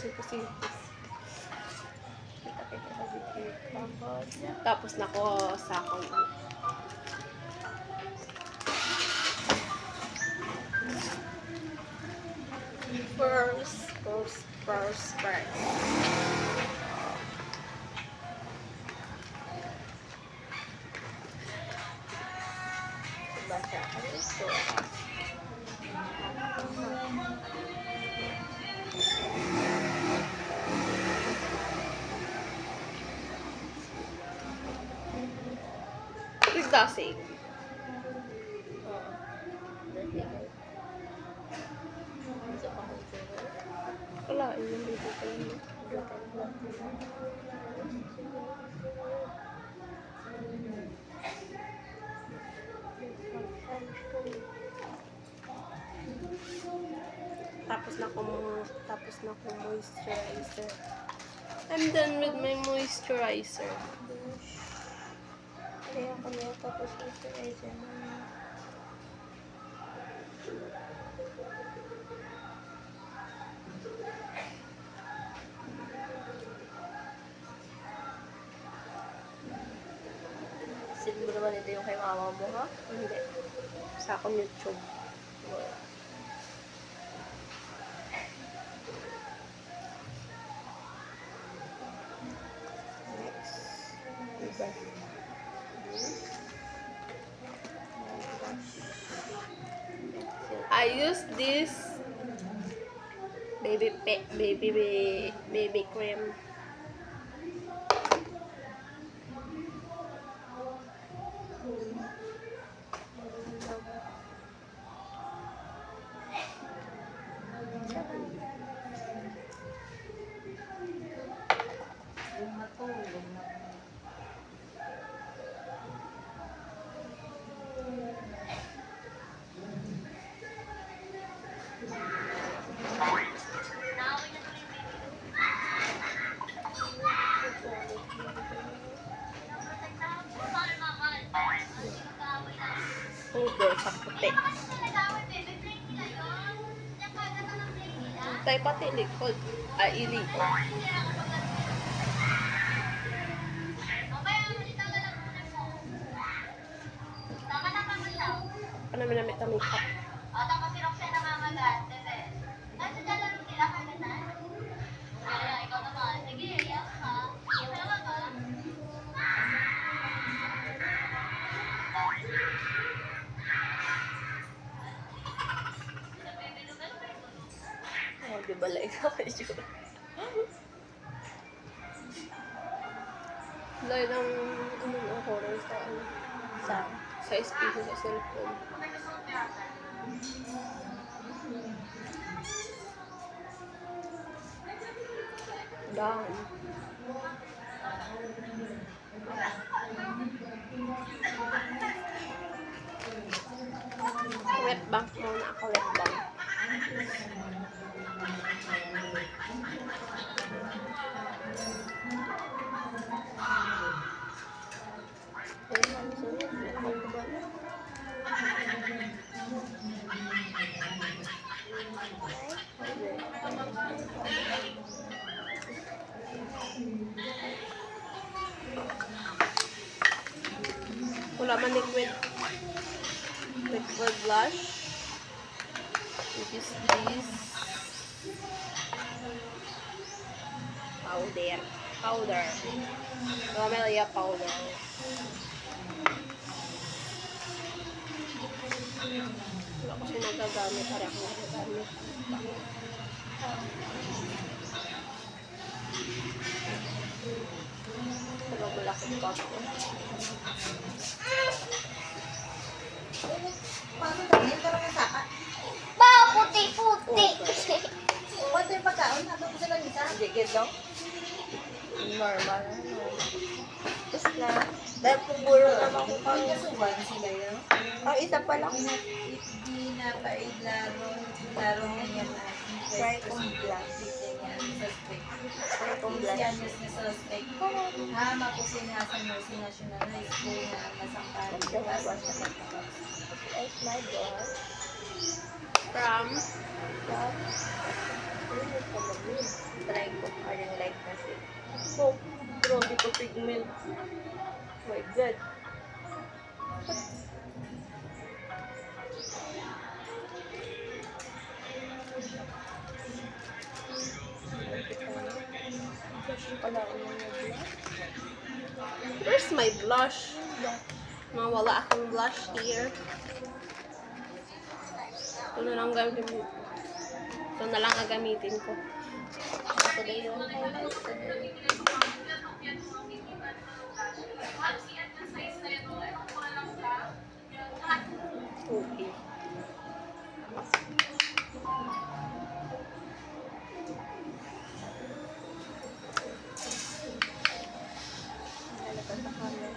Sipos-sipos. Tapos na ko sa akong first. Baca itu. Dasig. Wala, yung dito pa yun. Tapos na akong moisturizer. I'm done with my moisturizer. Kaya ako na tapos moisturizer na. Sin mo naman ito yung kay mama mo, ha? Hindi. Sa akong YouTube. Next. I use this baby cream. Pudo sa puti. Tay pati likod. Ilikod. Ano naman namin ito makeup? Di ba like ako yun? Dahil ng horror sa speaker sa cellphone. Down. Wet bank muna ako, wet bank. Wala man liquid blush, which is this powder, Camellia powder. Wala ko siya nagagamit, para ako nagagamit. Pero malakot pa ako. Puti. Pwede yung pagkaon, ano ko sila isa? Hindi, get daw. Normal. Tapos na. Dahil puro naman ko pa. Kasuban sila yun. Isa pa lang. Hindi na laro niya na. Try kong glass. Suspect. Try kong glass. Yan yung suspect. Mapusin na sa Nursing National High School na masangkali. It's my blush. From Try ko pa rin like kasi. Oh, grabe ko pigment. Oh my God. Blush pala ako ng blush. Where's my blush? Wala akong blush here. Ito na lang gamitin. Ito na lang gagamitin ko. Ako na yung highlight ko na yun. Okay. Nalagay sa camera.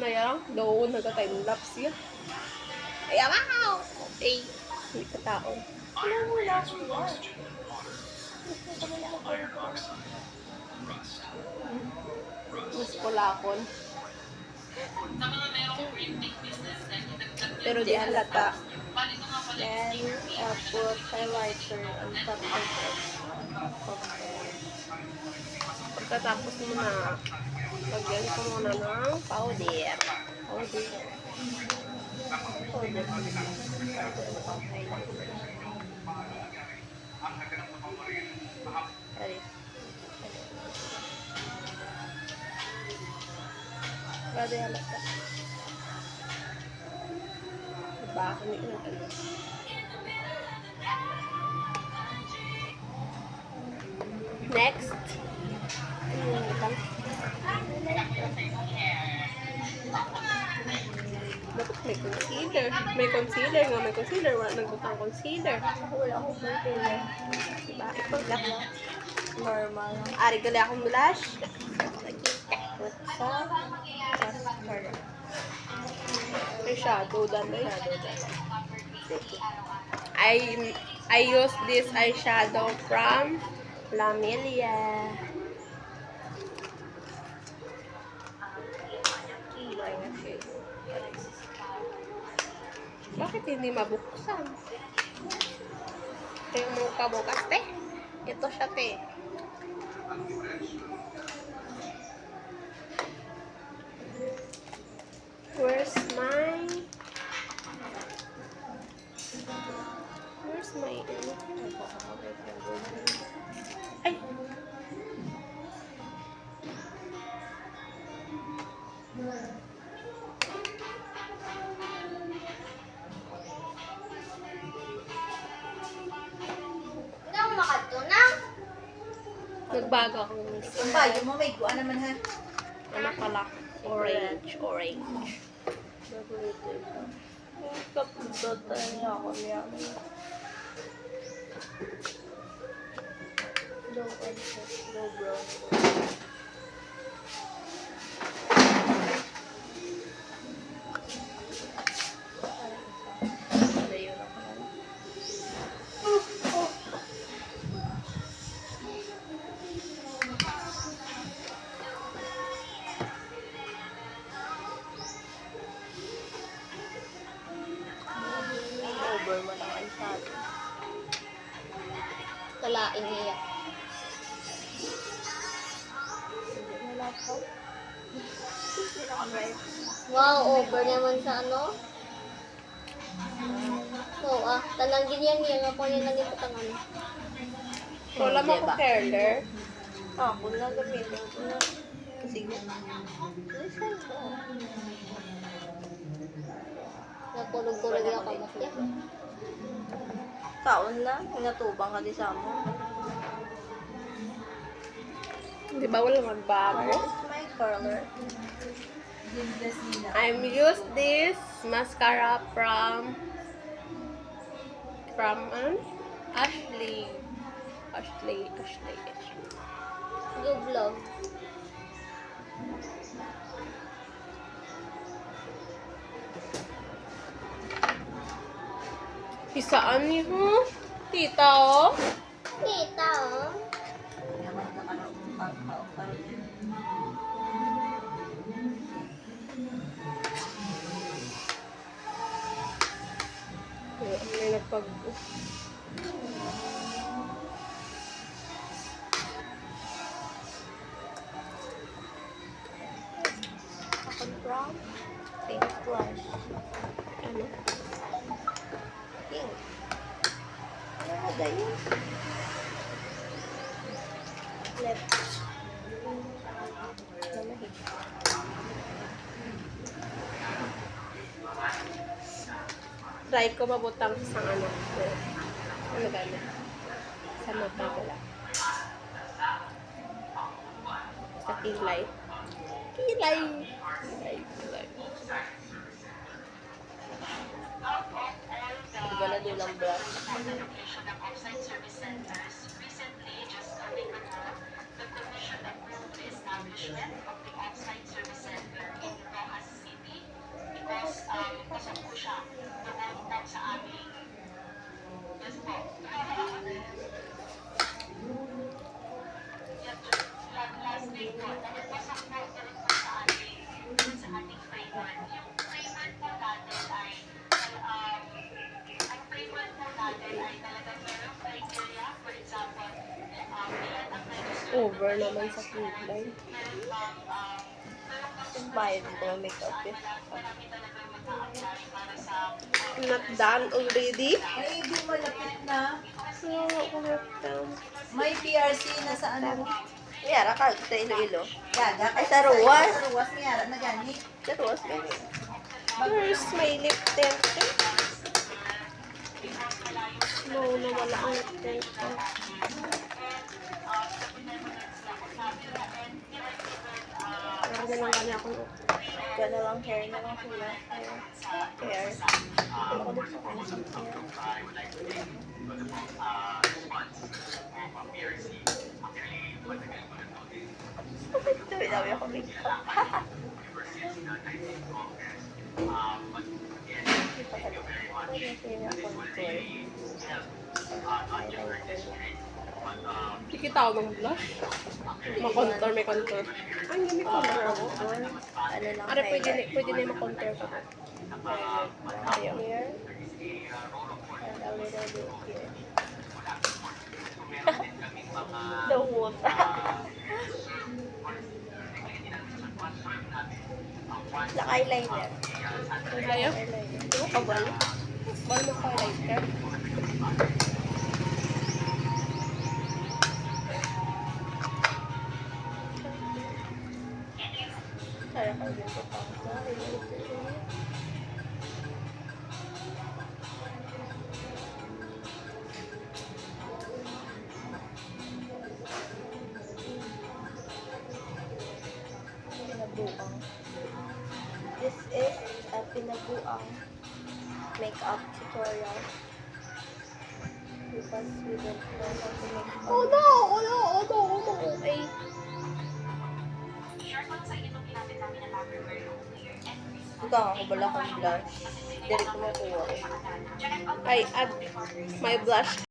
Naya, doon nagka-time-lapse yan. Ay, wow! Okay. Hindi ka tao. Wala mo lang yan. Mas kulakon. Pero di halata. Then, put highlighter on top of it. Pagkatapos mo na, lagyan ko muna ng powder. Powder. Powder. Sorry. Grabe halata. Diba? Hindi ko na ano. Next. Ano ito? Dapat may concealer. May concealer nga. May concealer. Wala nagbutang concealer. Ako wala akong concealer. Diba? Ito black lang. Normal lang. Ari gali akong blush. Put sa mascara. May shadow dan. Shadow dyan. I use this eyeshadow from Lamelia. Kulay na shade. Bakit hindi mabuksan? Ito yung mukha bukas, te. Ito siya, te. Where's my... Ay! Nang makatuna. Nagbago akong miss. Ang bayo mo, may guan naman ha. Ano pala? Orange. Orange. Decorated siya. Yung kapdota niya ako niya. Low answer. Low brown. Layo na ko na. Over mo lang ang sabi. Kalain niya. Wala ko. Hindi na ako right. Wow, over naman sa ano? So, tanang ganyan niya. Ako yung naging patangan. Wala mo ko curler. Ako na gamitin ko na. Sige. Listen ko. Napulog-pulog yung kamot niya. Taon lang. Natubang ka di sa mo. Di ba wala magbago? Where's my curler? Gindas nila. I'm use this mascara from Ashley. Good vlog. Isaan niyo? Tita, oh. Kita, oh. Yaman ka karoon. May nagpag... Ako brown. Pink blush. Ano? Pink. Ano ba da yun? Left. Lamahig. Try ko mabutang sa ano. Ano gano'n? Sa mata ko lang. Sa kilay. Kilay! Kilay, kilay. Wala din ang blush. Over naman sa kilay. Bayad dito ng makeup eh. Not done already? Ay, di malapit na. So, kumapit. May PRC na sa ano. Yara ka, sa Iloilo. Yaga. Ay, sa Ruwas. Sa Ruwas, Yara na gani. Sa Ruwas ganyan. First, may lip tint. No, nawala ang lip tint. Parang ganun nga ako. Gana lang hair na lang sila. Hair. Ano ko dito sa hair? Tuwi daw ako makeup. Kikita ako ng blush. Ma-contour, may contour. Ay, hindi may contour ako. Ano lang Ara, pwede na yung ma-contour ko. Ayaw. Here. And a little bit here. The wood. Sa eyeliner. Ayaw? Eyeliner. Ano ka ba? Bal mo ka highlighter? Kaya ka dito pa. Pinabuang. This is a pinabuang makeup tutorial. Because we don't know how to make up. Oh no! Oh no! Oh no! Oh no! Okay. Ito ako bala kang blush. Direct ko makuha. I add my blush